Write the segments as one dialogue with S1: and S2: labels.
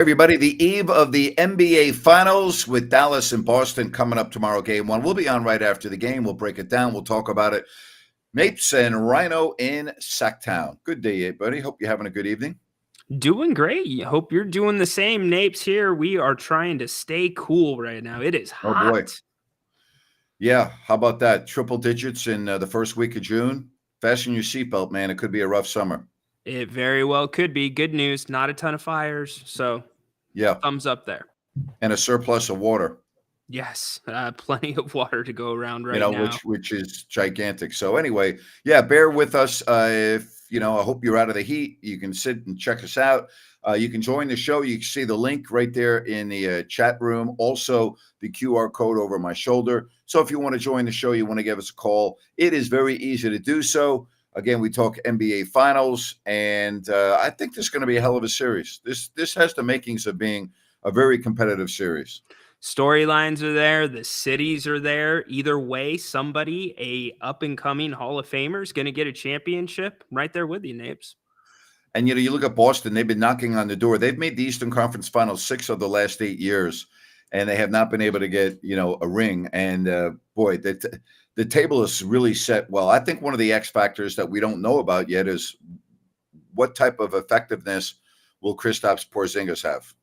S1: Everybody, the eve of the NBA Finals with Dallas and Boston coming up tomorrow, game one. We'll be on right after the game. We'll break it down. We'll talk about it. Mapes and Ryno in Sacktown. Good day, everybody. Hope you're having a good evening.
S2: Doing great. Hope you're doing the same. Napes here. We are trying to stay cool right now. It is
S1: Oh,
S2: hot.
S1: boy. Yeah, how about that? Triple digits in the first week of June. Fasten your seatbelt, man. It could be a rough summer.
S2: It very well could be. Good news. Not a ton of fires. So,
S1: Yeah,
S2: thumbs up there.
S1: and a surplus of water.
S2: Yes, plenty of water to go around right now.
S1: Which is gigantic. So anyway, yeah, bear with us. If I hope you're out of the heat. You can sit and check us out. You can join the show. You can see the link right there in the chat room. Also, the QR code over my shoulder. So if you want to join the show, you want to give us a call. It is very easy to do so. Again, we talk NBA Finals, and I think this is going to be a hell of a series. This has the makings of being a very competitive series.
S2: Storylines are there. The cities are there. Either way, somebody, a up-and-coming Hall of Famer, is going to get a championship right there with you, Napes.
S1: And, you look at Boston, they've been knocking on the door. They've made the Eastern Conference Finals 6 of the last 8 years, and they have not been able to get, a ring. And, boy, the table is really set well. I think one of the X factors that we don't know about yet is what type of effectiveness will Kristaps Porzingis have?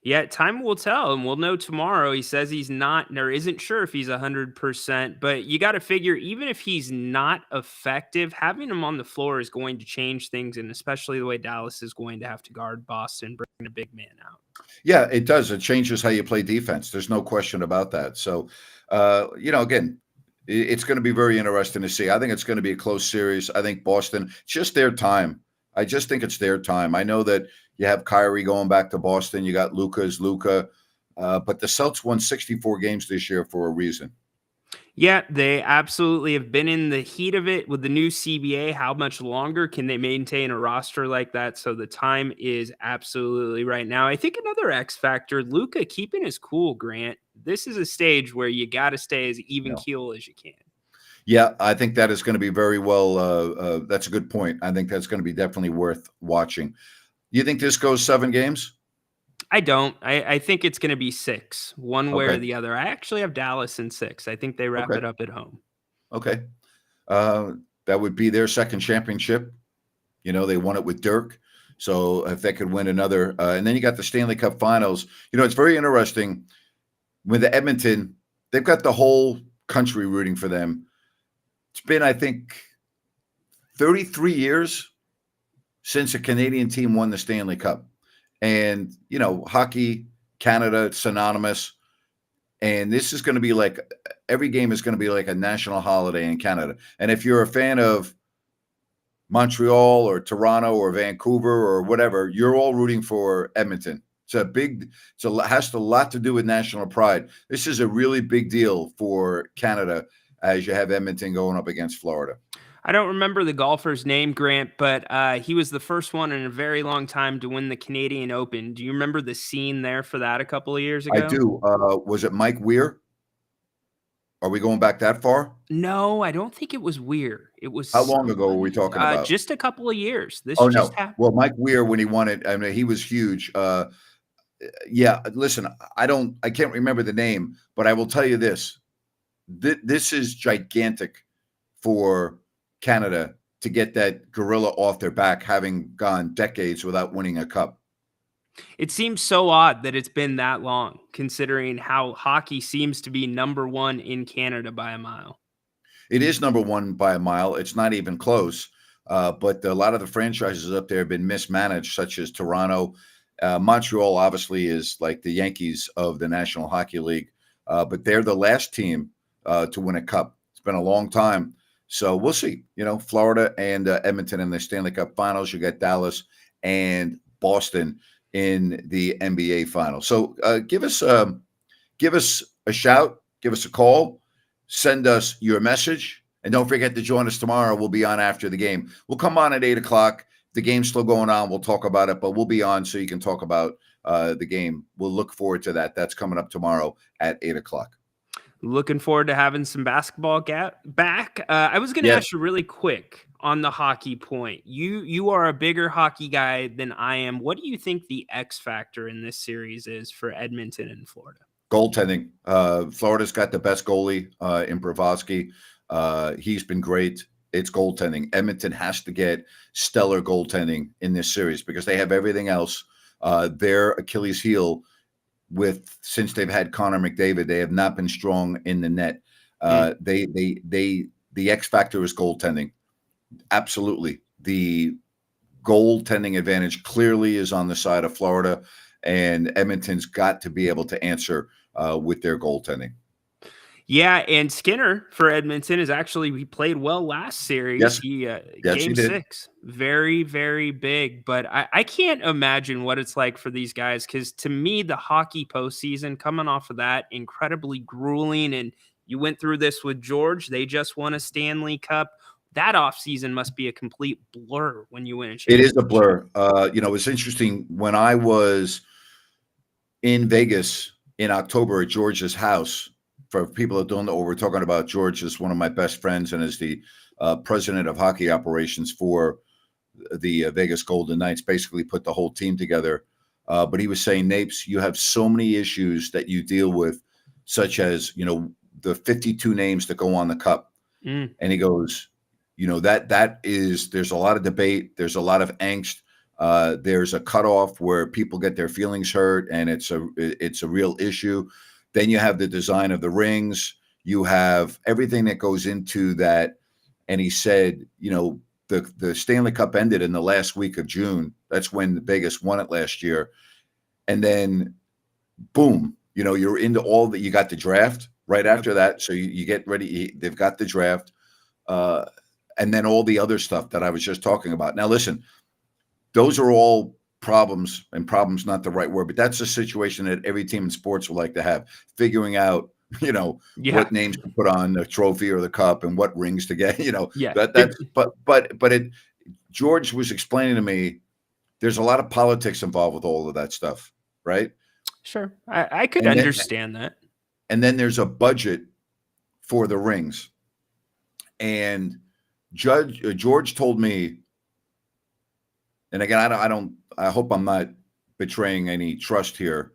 S2: Yeah, time will tell, and we'll know tomorrow. He says he's not, or isn't sure if he's 100%, but you got to figure, even if he's not effective, having him on the floor is going to change things, and especially the way Dallas is going to have to guard Boston, bringing a big man out.
S1: Yeah, it does. It changes how you play defense. There's no question about that. So, again, it's going to be very interesting to see. I think it's going to be a close series. I think Boston, it's just their time. I just think it's their time. I know that you have Kyrie going back to Boston. You got Luka. But the Celtics won 64 games this year for a reason.
S2: Yeah, they absolutely have been in the heat of it with the new CBA. How much longer can they maintain a roster like that? So the time is absolutely right now. I think another X factor, Luka keeping his cool, Grant. This is a stage where you got to stay as even keel as you can.
S1: Yeah, I think that is going to be very well. That's a good point. I think that's going to be definitely worth watching. You think this goes 7 games?
S2: I don't. I think it's going to be 6, one way or the other. I actually have Dallas in 6. I think they wrap it up at home.
S1: Okay. That would be their second championship. They won it with Dirk. So if they could win another, and then you got the Stanley Cup Finals. It's very interesting. With the Edmonton, they've got the whole country rooting for them. It's been, I think, 33 years since a Canadian team won the Stanley Cup. And, hockey, Canada, it's synonymous. And this is going to be like, every game is going to be like a national holiday in Canada. And if you're a fan of Montreal or Toronto or Vancouver or whatever, you're all rooting for Edmonton. It has a lot to do with national pride. This is a really big deal for Canada as you have Edmonton going up against Florida.
S2: I don't remember the golfer's name, Grant, but he was the first one in a very long time to win the Canadian Open. Do you remember the scene there for that a couple of years ago?
S1: I do. Was it Mike Weir? Are we going back that far?
S2: No, I don't think it was Weir. It was.
S1: How long ago were we talking about?
S2: Just a couple of years. This
S1: just happened. Well, Mike Weir, when he won it, I mean, he was huge. Yeah, listen, I can't remember the name, but I will tell you this. This is gigantic for Canada to get that gorilla off their back, having gone decades without winning a cup.
S2: It seems so odd that it's been that long, considering how hockey seems to be number one in Canada by a mile.
S1: It is number one by a mile. It's not even close. But a lot of the franchises up there have been mismanaged, such as Toronto. Montreal obviously is like the Yankees of the National Hockey League, but they're the last team to win a cup. It's been a long time. So we'll see. Florida and Edmonton in the Stanley Cup Finals. You got Dallas and Boston in the NBA Finals. So give us a shout, give us a call, send us your message, and don't forget to join us tomorrow. We'll be on after the game. We'll come on at 8:00. The game's still going on. We'll talk about it, but we'll be on so you can talk about the game. We'll look forward to that. That's coming up tomorrow at 8:00.
S2: Looking forward to having some basketball back. I was going to
S1: Yes.
S2: ask you really quick on the hockey point. You are a bigger hockey guy than I am. What do you think the X factor in this series is for Edmonton and Florida?
S1: Goaltending. Florida's got the best goalie in Bravosky. He's been great. It's goaltending. Edmonton has to get stellar goaltending in this series because they have everything else. Their Achilles heel since they've had Connor McDavid, they have not been strong in the net. The X factor is goaltending. Absolutely. The goaltending advantage clearly is on the side of Florida, and Edmonton's got to be able to answer with their goaltending.
S2: Yeah, and Skinner for Edmonton he played well last series.
S1: Yes.
S2: Game
S1: He did.
S2: 6, very, very big. But I can't imagine what it's like for these guys because to me, the hockey postseason coming off of that, incredibly grueling. And you went through this with George. They just won a Stanley Cup. That offseason must be a complete blur when you win a championship.
S1: It is a blur. It's interesting. When I was in Vegas in October at George's house, for people that don't know what we're talking about, George is one of my best friends and is the president of hockey operations for the Vegas Golden Knights, basically put the whole team together. But he was saying, Napes, you have so many issues that you deal with, such as, the 52 names that go on the cup. And he goes, there's a lot of debate. There's a lot of angst. There's a cutoff where people get their feelings hurt and it's a real issue. Then you have the design of the rings. You have everything that goes into that. And he said, the Stanley Cup ended in the last week of June. That's when Vegas won it last year. And then, boom, you're into all that. You got the draft right after that. So you get ready. They've got the draft. And then all the other stuff that I was just talking about. Now, listen, those are all problems, and problems not the right word, but that's a situation that every team in sports would like to have, figuring out, what names to put on the trophy or the cup and what rings to get, George was explaining to me, there's a lot of politics involved with all of that stuff, right?
S2: Sure. I could understand that.
S1: And then there's a budget for the rings. And George told me, and again, I hope I'm not betraying any trust here,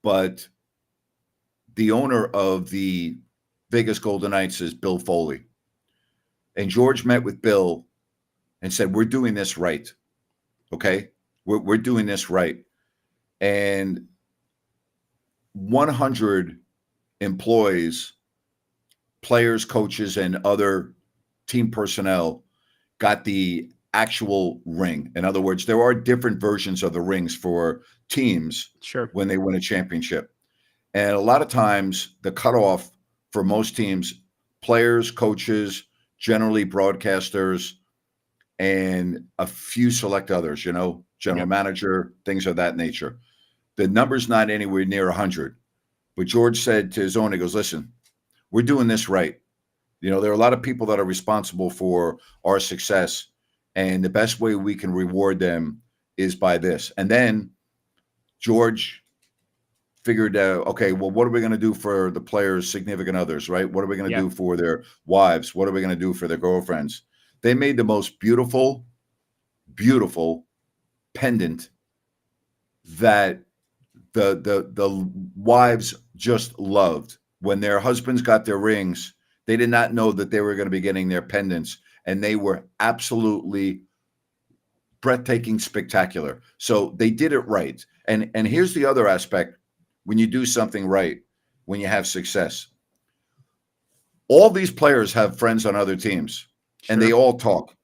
S1: but the owner of the Vegas Golden Knights is Bill Foley. And George met with Bill and said, we're doing this right. Okay? We're doing this right. And 100 employees, players, coaches, and other team personnel got the actual ring. In other words, there are different versions of the rings for teams when they win a championship. And a lot of times the cutoff for most teams, players, coaches, generally broadcasters, and a few select others, general manager, things of that nature. The number's not anywhere near 100. But George said to his owner, he goes, listen, we're doing this right. There are a lot of people that are responsible for our success. And the best way we can reward them is by this. And then George figured out, okay, well, what are we going to do for the players' significant others, right? What are we going to do for their wives? What are we going to do for their girlfriends? They made the most beautiful, beautiful pendant that the wives just loved. When their husbands got their rings, they did not know that they were going to be getting their pendants. And they were absolutely breathtaking, spectacular. So they did it right. And here's the other aspect. When you do something right, when you have success, all these players have friends on other teams, and they all talk.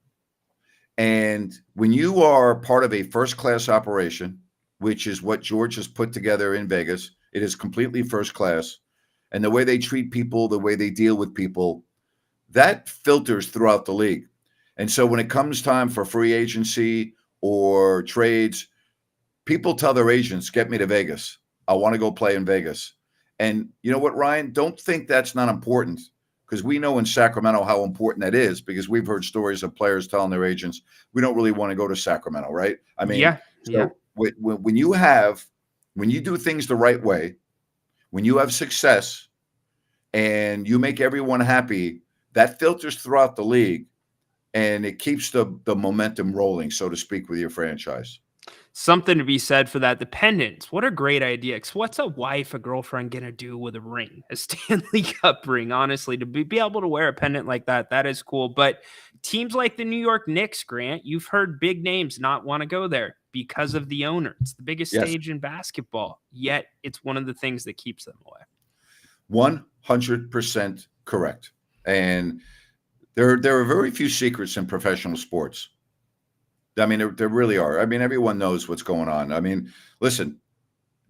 S1: And when you are part of a first-class operation, which is what George has put together in Vegas, it is completely first class. And the way they treat people, the way they deal with people, that filters throughout the league. And so when it comes time for free agency or trades, people tell their agents, get me to Vegas. I want to go play in Vegas. And you know what, Ryan? Don't think that's not important, because we know in Sacramento how important that is, because we've heard stories of players telling their agents, we don't really want to go to Sacramento, right? I mean, when you do things the right way, when you have success, and you make everyone happy, that filters throughout the league, and it keeps the momentum rolling, so to speak, with your franchise.
S2: Something to be said for that. Dependence. What a great idea. 'Cause what's a wife, a girlfriend gonna do with a ring? A Stanley Cup ring, honestly, to be able to wear a pendant like that, that is cool. But teams like the New York Knicks, Grant, you've heard big names not want to go there because of the owner. It's the biggest
S1: Yes,
S2: stage in basketball, yet it's one of the things that keeps them away.
S1: 100% correct. And there are very few secrets in professional sports. I mean, there really are. I mean, everyone knows what's going on. I mean, listen,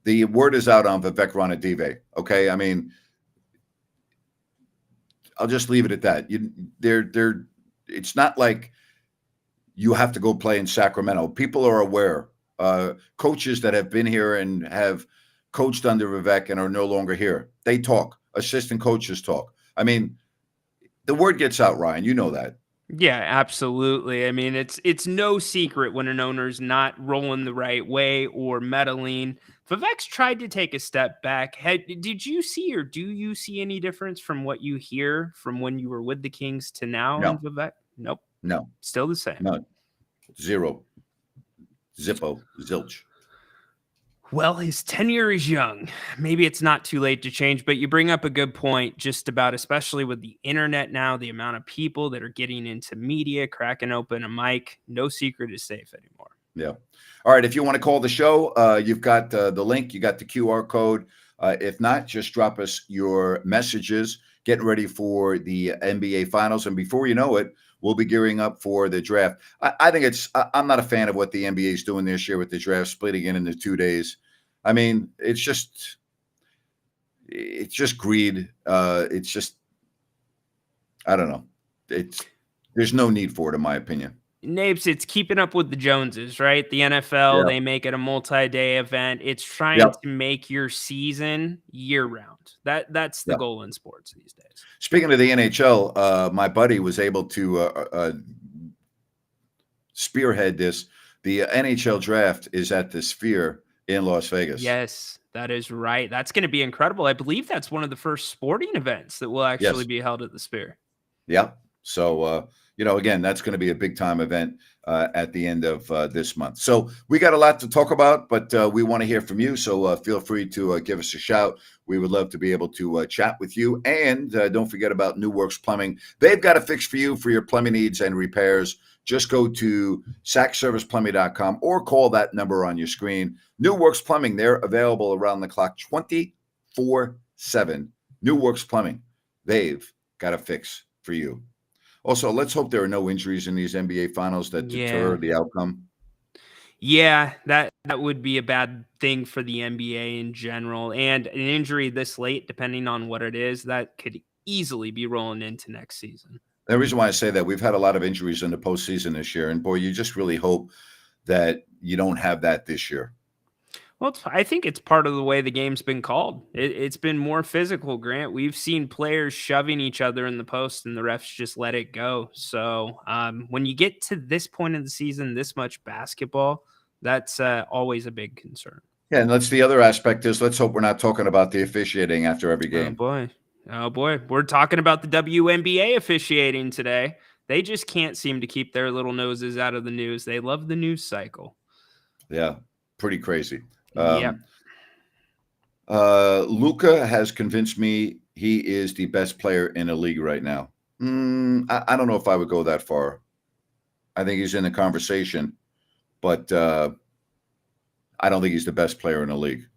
S1: the word is out on Vivek Ranadive. Okay, I mean, I'll just leave it at that. It's not like you have to go play in Sacramento. People are aware. Coaches that have been here and have coached under Vivek and are no longer here, they talk. Assistant coaches talk. I mean, the word gets out, Ryan. You know that.
S2: Yeah, absolutely. I mean, it's no secret when an owner's not rolling the right way or meddling. Vivek's tried to take a step back. Did you see or do you see any difference from what you hear from when you were with the Kings to now in
S1: No,
S2: Vivek? Nope.
S1: no,
S2: Still the same.
S1: no. Zero. Zippo. Zilch.
S2: Well, his tenure is young. Maybe it's not too late to change, but you bring up a good point just about, especially with the internet now, the amount of people that are getting into media, cracking open a mic. No secret is safe anymore.
S1: Yeah. All right. If you want to call the show, you've got the link, you got the QR code. If not, just drop us your messages. Getting ready for the NBA Finals. And before you know it, we'll be gearing up for the draft. I think I'm not a fan of what the NBA is doing this year with the draft, splitting it into 2 days. I mean, it's just greed. It's just, I don't know. There's no need for it, in my opinion.
S2: Napes, it's keeping up with the Joneses, right? The NFL,
S1: Yeah.
S2: they make it a multi-day event. It's trying
S1: Yep.
S2: to make your season year-round. That's the
S1: Yeah.
S2: goal in sports these days.
S1: Speaking of the NHL, my buddy was able to spearhead this. The NHL draft is at the Sphere in Las Vegas.
S2: Yes, that is right. That's going to be incredible. I believe that's one of the first sporting events that will actually
S1: Yes.
S2: be held at the Sphere.
S1: Yeah. So, again, that's going to be a big time event at the end of this month. So we got a lot to talk about, but we want to hear from you. So feel free to give us a shout. We would love to be able to chat with you. And don't forget about New Works Plumbing. They've got a fix for you for your plumbing needs and repairs. Just go to sackserviceplumbing.com or call that number on your screen. New Works Plumbing, they're available around the clock 24/7. New Works Plumbing, they've got a fix for you. Also, let's hope there are no injuries in these NBA finals that deter the outcome.
S2: Yeah, that would be a bad thing for the NBA in general. And an injury this late, depending on what it is, that could easily be rolling into next season.
S1: The reason why I say that, we've had a lot of injuries in the postseason this year. And boy, you just really hope that you don't have that this year.
S2: Well, I think it's part of the way the game's been called. It's been more physical, Grant. We've seen players shoving each other in the post, and the refs just let it go. So when you get to this point in the season, this much basketball, that's always a big concern.
S1: Yeah, and that's the other aspect is let's hope we're not talking about the officiating after every game.
S2: Oh, boy. We're talking about the WNBA officiating today. They just can't seem to keep their little noses out of the news. They love the news cycle.
S1: Yeah, pretty crazy.
S2: Yeah.
S1: Luka has convinced me he is the best player in the league right now. I don't know if I would go that far. I think he's in the conversation, but I don't think he's the best player in the league.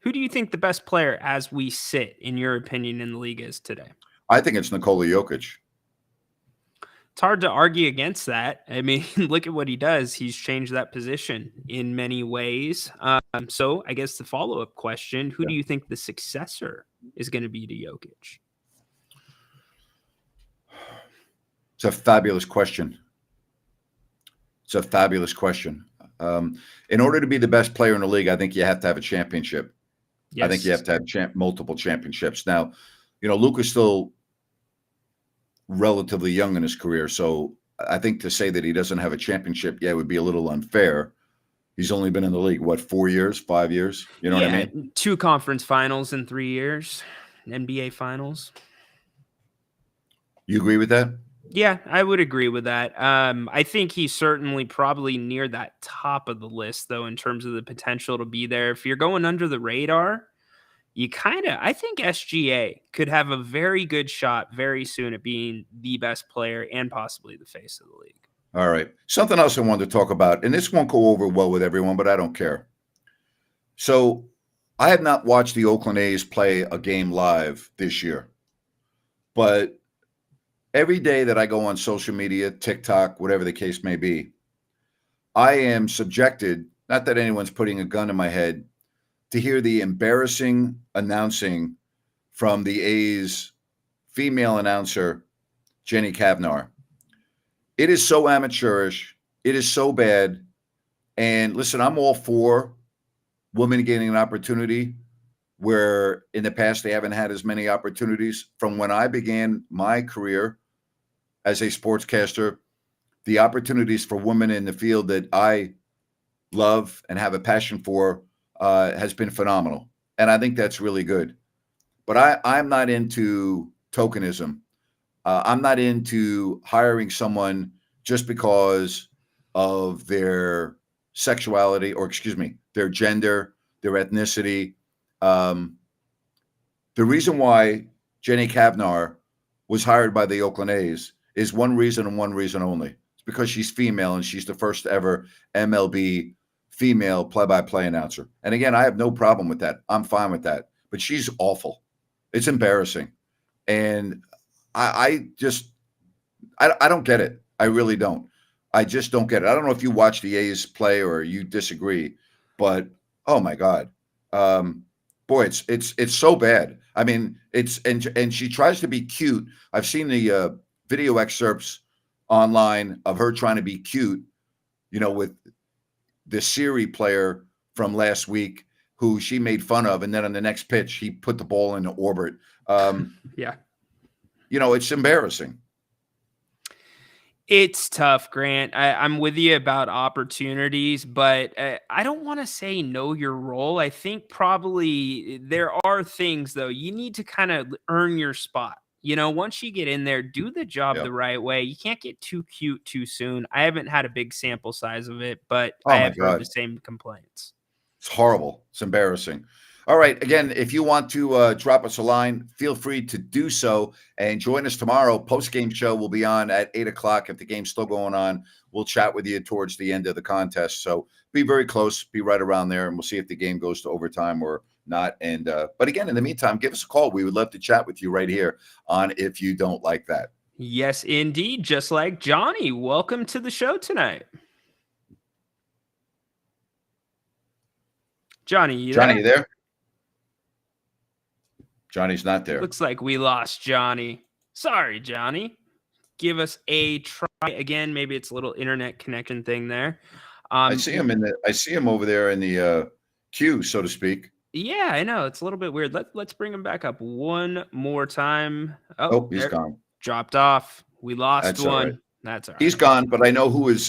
S2: Who do you think the best player as we sit, in your opinion, in the league is today?
S1: I think it's Nikola Jokic.
S2: It's hard to argue against that. I mean, look at what he does. He's changed that position in many ways. So I guess the follow-up question, who do you think the successor is going to be to Jokic?
S1: It's a fabulous question. In order to be the best player in the league, I think you have to have a championship. Yes. I think you have to have multiple championships. Now, Luka's still relatively young in his career, so I think to say that he doesn't have a championship, it would be a little unfair. He's only been in the league, 4 years, 5 years? You know what I mean?
S2: 2 conference finals in 3 years. NBA Finals.
S1: You agree with that?
S2: Yeah, I would agree with that. I think he's certainly probably near that top of the list, though, in terms of the potential to be there. If you're going under the radar, I think SGA could have a very good shot very soon at being the best player and possibly the face of the league.
S1: All right. Something else I wanted to talk about, and this won't go over well with everyone, but I don't care. So I have not watched the Oakland A's play a game live this year, but every day that I go on social media, TikTok, whatever the case may be, I am subjected, not that anyone's putting a gun in my head, to hear the embarrassing announcing from the A's female announcer, Jenny Kavnar. It is so amateurish. It is so bad. And listen, I'm all for women getting an opportunity where in the past they haven't had as many opportunities. From when I began my career as a sportscaster, the opportunities for women in the field that I love and have a passion for has been phenomenal. And I think that's really good. But I'm not into tokenism. I'm not into hiring someone just because of their sexuality, or excuse me, their gender, their ethnicity. The reason why Jenny Kavnar was hired by the Oakland A's is one reason and one reason only. It's because she's female and she's the first ever MLB female play-by-play announcer. And again, I have no problem with that. I'm fine with that. But she's awful. It's embarrassing. And I don't get it. I really don't. I just don't get it. I don't know if you watch the A's play or you disagree, but oh my God. Boy, it's so bad. I mean, and she tries to be cute. I've seen the video excerpts online of her trying to be cute, with the Siri player from last week who she made fun of, and then on the next pitch he put the ball into orbit.
S2: Yeah.
S1: It's embarrassing.
S2: It's tough, Grant. I'm with you about opportunities, but I don't want to say know your role. I think probably there are things, though, you need to kind of earn your spot. Once you get in there, do the job
S1: Yep.
S2: the right way. You can't get too cute too soon. I haven't had a big sample size of it, but
S1: Oh
S2: I
S1: my
S2: have heard
S1: God.
S2: the same complaints.
S1: It's horrible. It's embarrassing. All right. Again, if you want to drop us a line, feel free to do so. And join us tomorrow. Post-game show will be on at 8 o'clock. If the game's still going on, we'll chat with you towards the end of the contest. So be very close. Be right around there. And we'll see if the game goes to overtime or not. And but again, in the meantime, give us a call. We would love to chat with you right here on If You Don't Like That.
S2: Yes, indeed. Just like Johnny. Welcome to the show tonight. Johnny, you
S1: there? Johnny's not there.
S2: Looks like we lost Johnny. Sorry, Johnny. Give us a try again. Maybe it's a little internet connection thing there.
S1: I see him over there in the queue, so to speak.
S2: Yeah, I know. It's a little bit weird. Let's bring him back up one more time.
S1: Oh, he's gone.
S2: Dropped off. We lost
S1: That's
S2: one.
S1: all right.
S2: That's all right.
S1: He's gone, but I know who is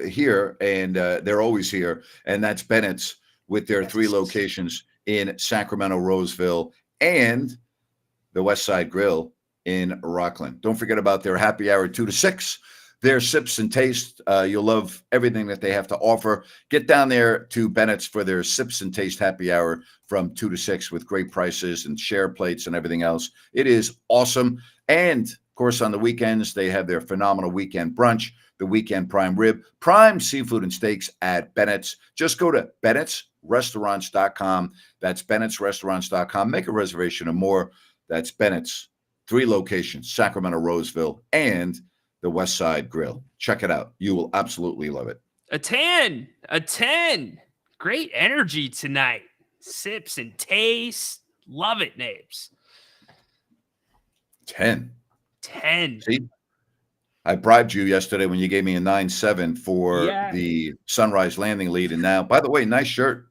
S1: here, and they're always here, and that's Bennett's with their 3 locations in Sacramento, Roseville, and the West Side Grill in Rockland. Don't forget about their happy hour 2 to 6. Their sips and taste. You'll love everything that they have to offer. Get down there to Bennett's for their sips and taste happy hour from 2 to 6 with great prices and share plates and everything else. It is awesome. And of course, on the weekends, they have their phenomenal weekend brunch, the weekend prime rib, prime seafood and steaks at Bennett's. Just go to Bennett'sRestaurants.com. That's Bennett'sRestaurants.com. Make a reservation or more. That's Bennett's. 3 locations, Sacramento, Roseville, and the West Side Grill. Check it out. You will absolutely love it.
S2: A 10. A 10. Great energy tonight. Sips and taste. Love it, Nabes.
S1: 10.
S2: 10.
S1: See? I bribed you yesterday when you gave me a 9-7 for the Sunrise Landing lead. And now, by the way, nice shirt.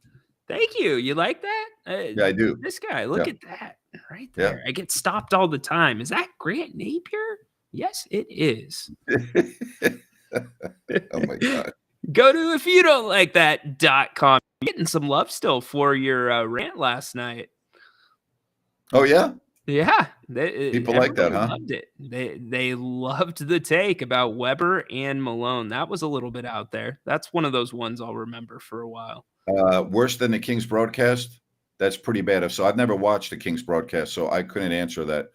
S2: Thank you. You like that?
S1: Yeah, I do.
S2: This guy, look at that right there. I get stopped all the time. Is that Grant Napier? Yes, it is.
S1: Oh, my God.
S2: Go to ifyoudon'tlikethat.com. Getting some love still for your rant last night.
S1: Oh, yeah?
S2: Yeah,
S1: People like that,
S2: everybody
S1: huh?
S2: loved it. They loved the take about Weber and Malone. That was a little bit out there. That's one of those ones I'll remember for a while.
S1: Worse than the Kings broadcast? That's pretty bad. So I've never watched the Kings broadcast, so I couldn't answer that.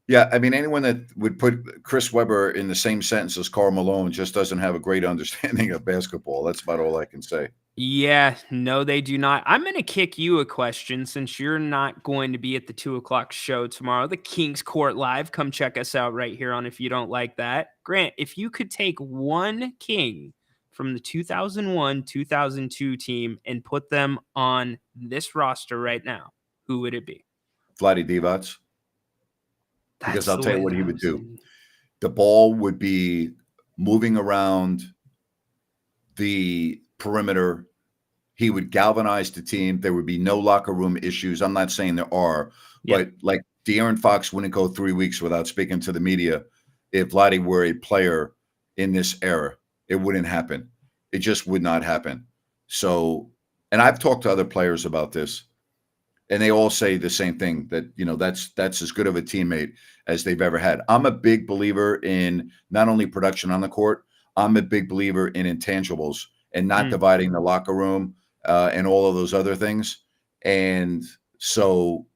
S1: Yeah, I mean, anyone that would put Chris Webber in the same sentence as Karl Malone just doesn't have a great understanding of basketball. That's about all I can say.
S2: Yeah, no, they do not. I'm going to kick you a question since you're not going to be at the 2 o'clock show tomorrow. The King's Court Live. Come check us out right here on If You Don't Like That. Grant, if you could take one King from the 2001 2002 team and put them on this roster right now, who would it be?
S1: Vlade Divac, because
S2: That's
S1: I'll
S2: the
S1: tell you
S2: way
S1: what
S2: that
S1: he
S2: I
S1: would
S2: was
S1: do.
S2: thinking.
S1: The ball would be moving around the perimeter. He would galvanize the team. There would be no locker room issues. I'm not saying there are,
S2: Yep.
S1: but like De'Aaron Fox wouldn't go 3 weeks without speaking to the media if Vlade were a player in this era. It wouldn't happen. It just would not happen. So, and I've talked to other players about this, and they all say the same thing, that that's as good of a teammate as they've ever had. I'm a big believer in not only production on the court, I'm a big believer in intangibles and not
S2: Mm.
S1: dividing the locker room and all of those other things. And so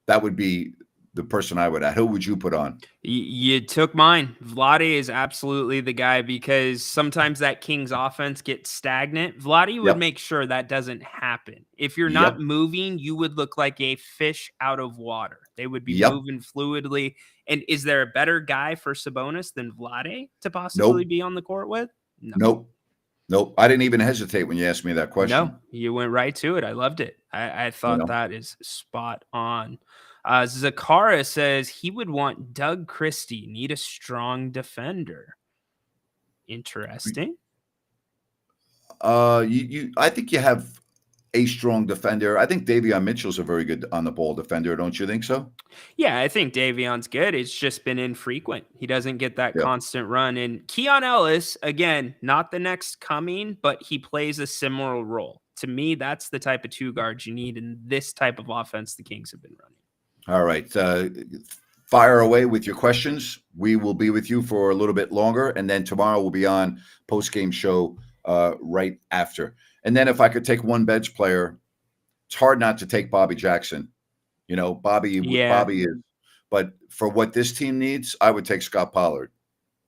S1: that would be the person I would add. Who would you put on?
S2: You took mine. Vlade is absolutely the guy because sometimes that Kings offense gets stagnant. Vlade would
S1: Yep.
S2: make sure that doesn't happen. If you're not
S1: Yep.
S2: moving, you would look like a fish out of water. They would be
S1: Yep.
S2: moving fluidly. And is there a better guy for Sabonis than Vlade to possibly
S1: Nope.
S2: be on the court with? No.
S1: Nope. Nope. I didn't even hesitate when you asked me that
S2: No,
S1: question.
S2: you went right to it. I loved it. I
S1: You
S2: thought
S1: know,
S2: that is spot on. Zakara says he would want Doug Christie, need a strong defender. Interesting.
S1: I think you have a strong defender. I think Davion Mitchell's a very good on the ball defender. Don't you think so?
S2: Yeah, I think Davion's good. It's just been infrequent. He doesn't get that
S1: Yeah.
S2: constant run. And Keon Ellis, again, not the next coming, but he plays a similar role. To me, that's the type of two guards you need in this type of offense the Kings have been running.
S1: All right. Fire away with your questions. We will be with you for a little bit longer. And then tomorrow we'll be on post-game show right after. And then if I could take one bench player, it's hard not to take Bobby Jackson. Bobby
S2: Yeah.
S1: is. But for what this team needs, I would take Scott Pollard.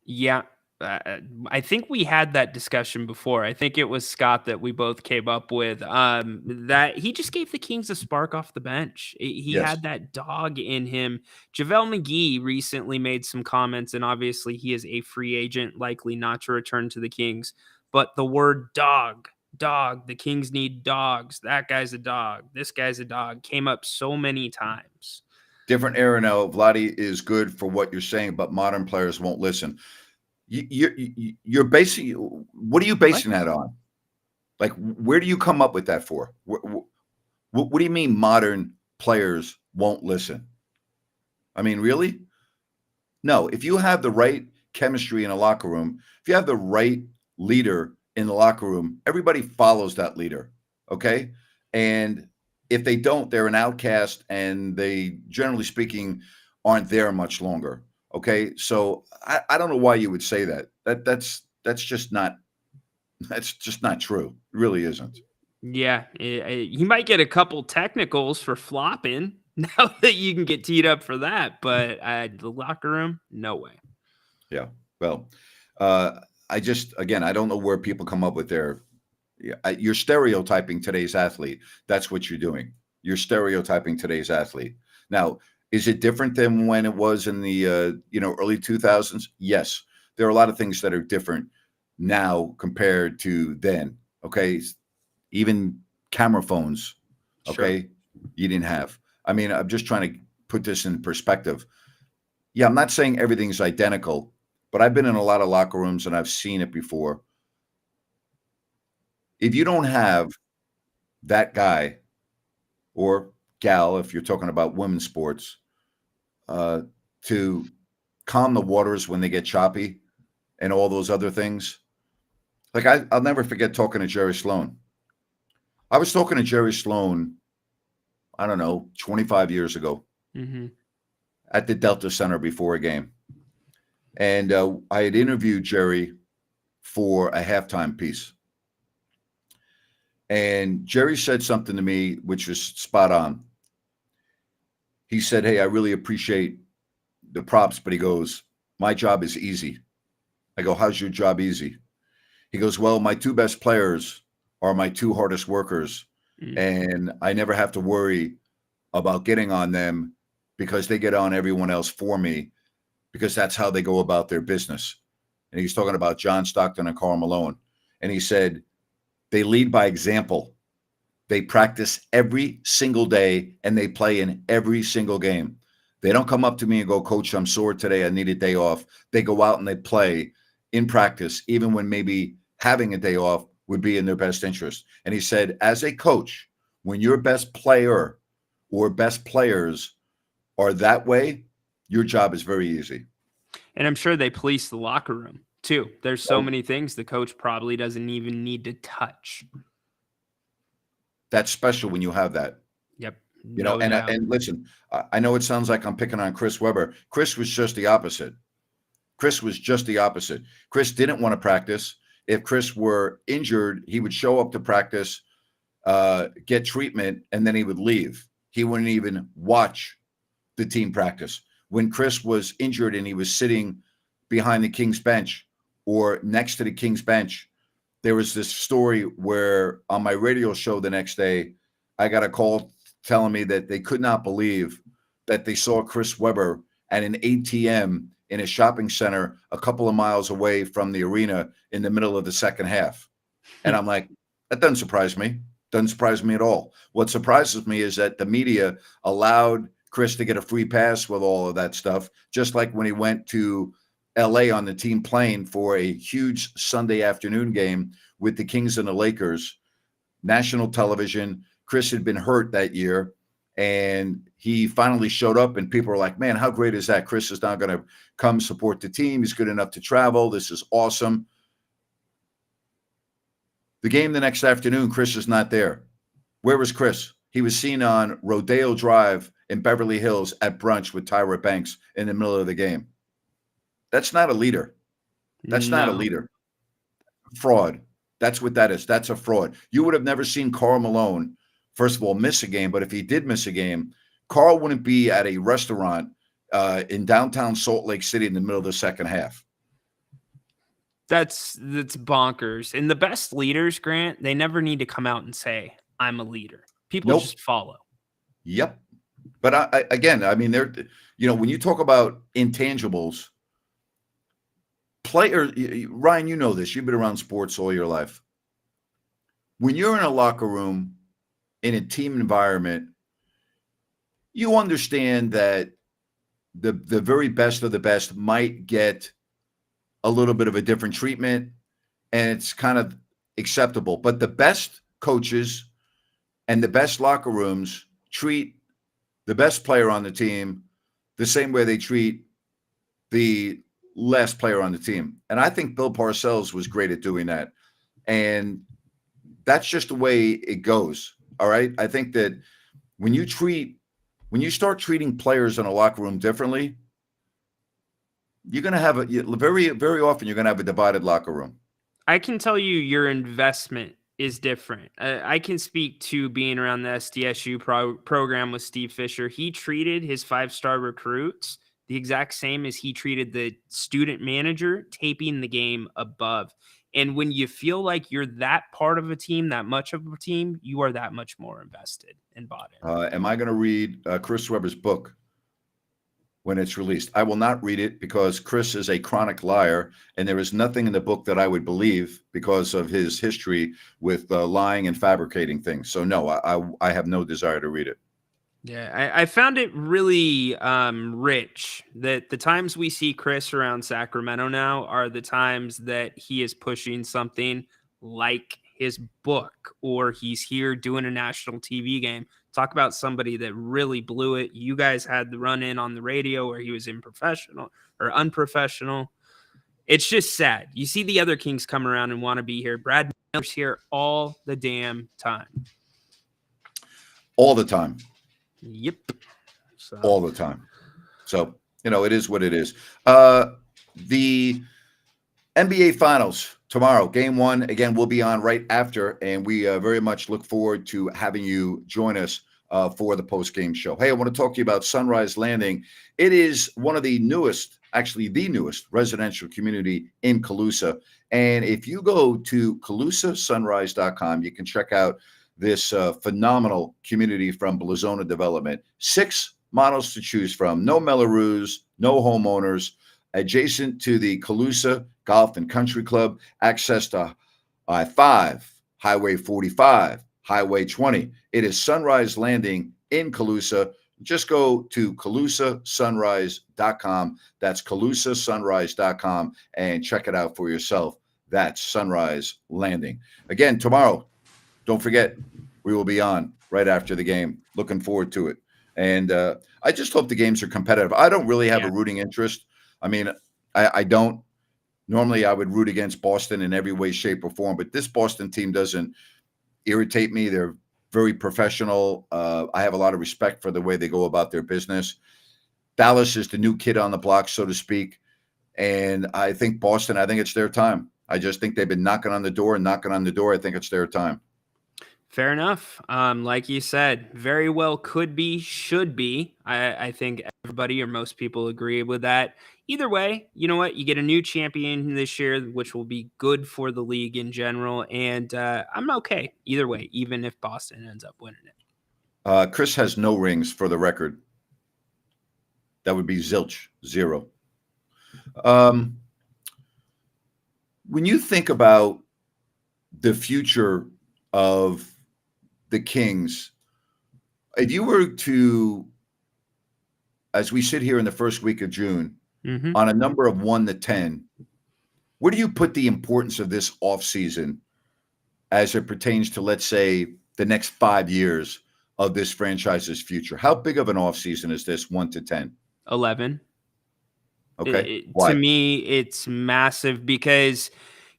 S2: Yeah. I think we had that discussion before. I think it was Scott that we both came up with. That he just gave the Kings a spark off the bench. He
S1: Yes.
S2: had that dog in him. JaVale McGee recently made some comments, and obviously he is a free agent, likely not to return to the Kings. But the word dog, the Kings need dogs. That guy's a dog. This guy's a dog came up so many times.
S1: Different era now. Vlade is good for what you're saying, but modern players won't listen. You're basing. What are you basing that on? Like, where do you come up with that for? What do you mean modern players won't listen? I mean, really? No. If you have the right chemistry in a locker room, if you have the right leader in the locker room, everybody follows that leader. Okay. And if they don't, they're an outcast and they, generally speaking, aren't there much longer. Okay. So I don't know why you would say that. That's just not true. It really isn't.
S2: Yeah, he might get a couple technicals for flopping now that you can get teed up for that, but the locker room, no way.
S1: Yeah. Well, I don't know where people come up with you're stereotyping today's athlete. That's what you're doing. You're stereotyping today's athlete. Now, is it different than when it was in the early 2000s? Yes. There are a lot of things that are different now compared to then. Okay. Even camera phones. Okay.
S2: Sure.
S1: You didn't have. I mean, I'm just trying to put this in perspective. Yeah, I'm not saying everything's identical, but I've been in a lot of locker rooms and I've seen it before. If you don't have that guy or gal, if you're talking about women's sports, to calm the waters when they get choppy and all those other things. Like I'll never forget talking to Jerry Sloan. I was talking to Jerry Sloan I don't know, 25 years ago
S2: Mm-hmm.
S1: at the Delta Center before a game. And I had interviewed Jerry for a halftime piece. And Jerry said something to me which was spot on. He said, "Hey, I really appreciate the props," but he goes, "My job is easy." I go, "How's your job easy?" He goes, "Well, my two best players are my two hardest workers,
S2: Mm.
S1: and I never have to worry about getting on them because they get on everyone else for me because that's how they go about their business." And he's talking about John Stockton and Karl Malone. And he said, they lead by example. They practice every single day and they play in every single game. They don't come up to me and go, "Coach, I'm sore today. I need a day off." They go out and they play in practice, even when maybe having a day off would be in their best interest. And he said, as a coach, when your best player or best players are that way, your job is very easy.
S2: And I'm sure they police the locker room too. There's so
S1: Oh,
S2: many things the coach probably doesn't even need to touch.
S1: that's special when you have that.
S2: Yep,
S1: You know,
S2: no
S1: and
S2: doubt.
S1: and listen, I know it sounds like I'm picking on Chris Webber. Chris was just the opposite. Chris was just the opposite. Chris didn't want to practice. If Chris were injured, he would show up to practice, get treatment, and then he would leave. He wouldn't even watch the team practice. When Chris was injured and he was sitting behind the Kings bench or next to the Kings bench, there was this story where on my radio show the next day, I got a call telling me that they could not believe that they saw Chris Webber at an ATM in a shopping center a couple of miles away from the arena in the middle of the second half. And I'm like, that doesn't surprise me. Doesn't surprise me at all. What surprises me is that the media allowed Chris to get a free pass with all of that stuff, just like when he went to LA on the team plane for a huge Sunday afternoon game with the Kings and the Lakers, national television. Chris had been hurt that year, and he finally showed up, and people were like, "Man, how great is that? Chris is now going to come support the team. He's good enough to travel. This is awesome." The game the next afternoon, Chris is not there. Where was Chris? He was seen on Rodeo Drive in Beverly Hills at brunch with Tyra Banks in the middle of the game. That's not a leader. That's not a
S2: No.
S1: leader. Fraud. That's what that is. That's a fraud. You would have never seen Karl Malone, first of all, miss a game. But if he did miss a game, Karl wouldn't be at a restaurant in downtown Salt Lake City in the middle of the second half.
S2: That's bonkers. And the best leaders, Grant, they never need to come out and say, "I'm a leader." People
S1: Nope.
S2: just follow.
S1: Yep. But again, I mean, when you talk about intangibles, Ryan, you know this. You've been around sports all your life. When you're in a locker room, in a team environment, you understand that the very best of the best might get a little bit of a different treatment, and it's kind of acceptable. But the best coaches and the best locker rooms treat the best player on the team the same way they treat the last player on the team. And I think Bill Parcells was great at doing that. And that's just the way it goes. All right. I think that when you start treating players in a locker room differently, you're going to have very, very often you're going to have a divided locker room.
S2: I can tell you your investment is different. I can speak to being around the SDSU program with Steve Fisher. He treated his 5-star recruits the exact same as he treated the student manager taping the game above. And when you feel like you're that part of a team, that much of a team, you are that much more invested and bought in.
S1: Am I going to read Chris Webber's book when it's released? I will not read it because Chris is a chronic liar, and there is nothing in the book that I would believe because of his history with lying and fabricating things. So no, I have no desire to read it.
S2: Yeah, I found it really rich that the times we see Chris around Sacramento now are the times that he is pushing something like his book, or he's here doing a national TV game. Talk about somebody that really blew it. You guys had the run in on the radio where he was unprofessional. It's just sad. You see the other Kings come around and want to be here. Brad Miller's here all the damn time.
S1: All the time.
S2: Yep. So.
S1: all the time. So, it is what it is. The NBA Finals tomorrow, game one. Again, we'll be on right after, and we very much look forward to having you join us for the post-game show. Hey, I want to talk to you about Sunrise Landing. It is one of the newest, actually the newest residential community in Calusa. And if you go to CalusaSunrise.com, you can check out this phenomenal community from Blazona Development. 6 models to choose from. No Mellorews, no homeowners. Adjacent to the Calusa Golf and Country Club, access to I-5, Highway 45, Highway 20. It is Sunrise Landing in Calusa. Just go to CalusaSunrise.com. That's CalusaSunrise.com and check it out for yourself. That's Sunrise Landing. Again, tomorrow, don't forget, we will be on right after the game. Looking forward to it. And I just hope the games are competitive. I don't really have a rooting interest. I mean, I don't. Normally, I would root against Boston in every way, shape, or form, but this Boston team doesn't irritate me. They're very professional. I have a lot of respect for the way they go about their business. Dallas is the new kid on the block, so to speak. And I think Boston, I think it's their time. I just think they've been knocking on the door and knocking on the door. I think it's their time.
S2: Fair enough. Like you said, very well could be, should be. I think everybody or most people agree with that. Either way, you know what? You get a new champion this year, which will be good for the league in general. And I'm okay either way, even if Boston ends up winning it.
S1: Chris has no rings for the record. That would be zilch, 0. When you think about the future of the Kings, if you were to, as we sit here in the first week of June, on a number of 1 to 10, where do you put the importance of this offseason as it pertains to, let's say, the next 5 years of this franchise's future? How big of an offseason is this, 1 to 10?
S2: 11.
S1: Okay. Why?
S2: To me, it's massive because,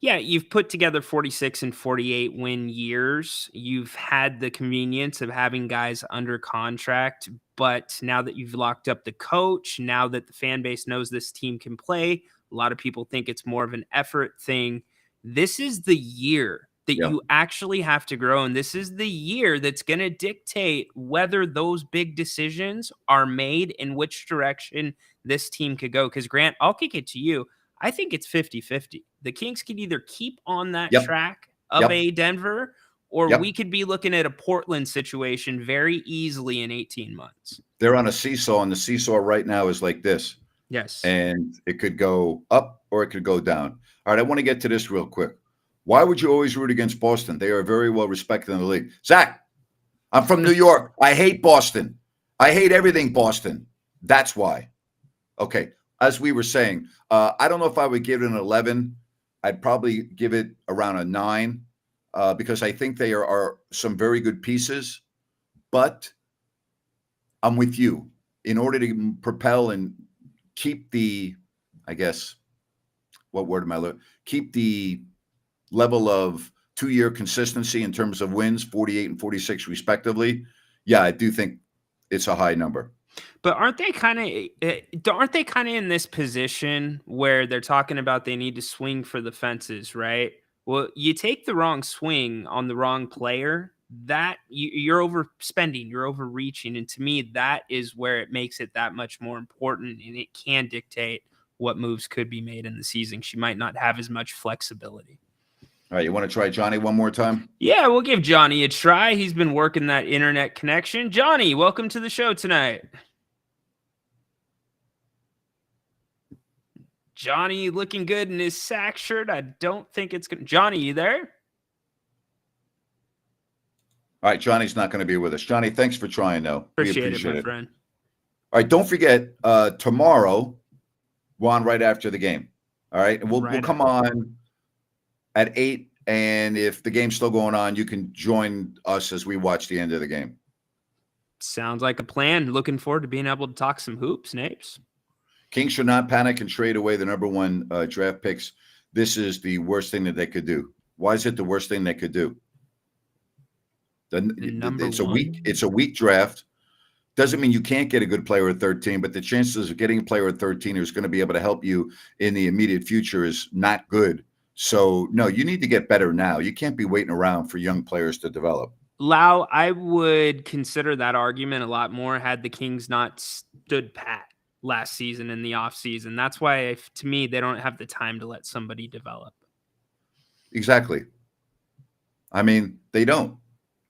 S2: yeah, you've put together 46 and 48 win years. You've had the convenience of having guys under contract, but now that you've locked up the coach, now that the fan base knows this team can play, a lot of people think it's more of an effort thing. This is the year that you actually have to grow, and this is the year that's going to dictate whether those big decisions are made in which direction this team could go. Because, Grant, I'll kick it to you. I think it's 50-50. The Kings could either keep on that track of a Denver, or we could be looking at a Portland situation very easily in 18 months.
S1: They're on a seesaw, and the seesaw right now is like this.
S2: Yes.
S1: And it could go up or it could go down. All right, I want to get to this real quick. Why would you always root against Boston? They are very well respected in the league. Zach, I'm from New York. I hate Boston. I hate everything Boston. That's why. Okay, as we were saying, I don't know if I would give it an 11. I'd probably give it around a 9 because I think they are some very good pieces. But I'm with you. In order to propel and keep the, I guess, what word am I looking? Keep the level of 2-year consistency in terms of wins, 48 and 46 respectively. Yeah, I do think it's a high number.
S2: But aren't they kind of in this position where they're talking about they need to swing for the fences, right? Well, you take the wrong swing on the wrong player, that you're overspending, you're overreaching, and to me, that is where it makes it that much more important, and it can dictate what moves could be made in the season. She might not have as much flexibility.
S1: All right, you want to try Johnny one more time?
S2: Yeah, we'll give Johnny a try. He's been working that internet connection. Johnny, welcome to the show tonight. Johnny looking good in his sack shirt. I don't think it's going to... Johnny, you there?
S1: All right, Johnny's not going to be with us. Johnny, thanks for trying, though.
S2: Appreciate it, my friend.
S1: All right, don't forget, tomorrow, we're on right after the game. All right, and we'll come on at 8, and if the game's still going on, you can join us as we watch the end of the game.
S2: Sounds like a plan. Looking forward to being able to talk some hoops, Napes.
S1: Kings should not panic and trade away the number 1 draft picks. This is the worst thing that they could do. Why is it the worst thing they could do? It's a weak draft. Doesn't mean you can't get a good player at 13, but the chances of getting a player at 13 who's going to be able to help you in the immediate future is not good. So, no, you need to get better now. You can't be waiting around for young players to develop.
S2: Lau, I would consider that argument a lot more had the Kings not stood pat last season in the offseason. That's why, to me, they don't have the time to let somebody develop.
S1: Exactly. I mean, they don't.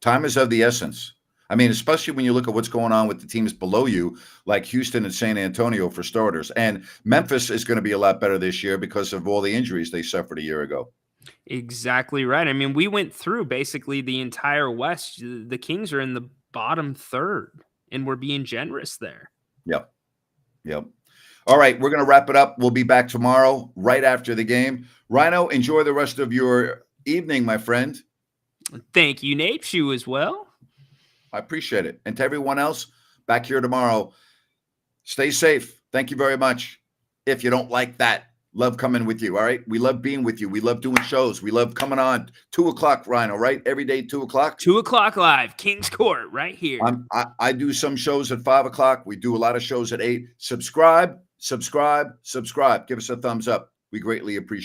S1: Time is of the essence. I mean, especially when you look at what's going on with the teams below you, like Houston and San Antonio for starters. And Memphis is going to be a lot better this year because of all the injuries they suffered a year ago.
S2: Exactly right. I mean, we went through basically the entire West. The Kings are in the bottom third, and we're being generous there.
S1: Yep. Yep. All right, we're going to wrap it up. We'll be back tomorrow right after the game. Ryno, enjoy the rest of your evening, my friend.
S2: Thank you, Napes. You as well.
S1: I appreciate it. And to everyone else, back here tomorrow, stay safe. Thank you very much. If you don't like that, love coming with you. All right. We love being with you. We love doing shows. We love coming on 2:00, Ryno, right? Every day, 2:00.
S2: 2:00 live, Kings Court, right here.
S1: I do some shows at 5:00. We do a lot of shows at 8. Subscribe. Give us a thumbs up. We greatly appreciate it.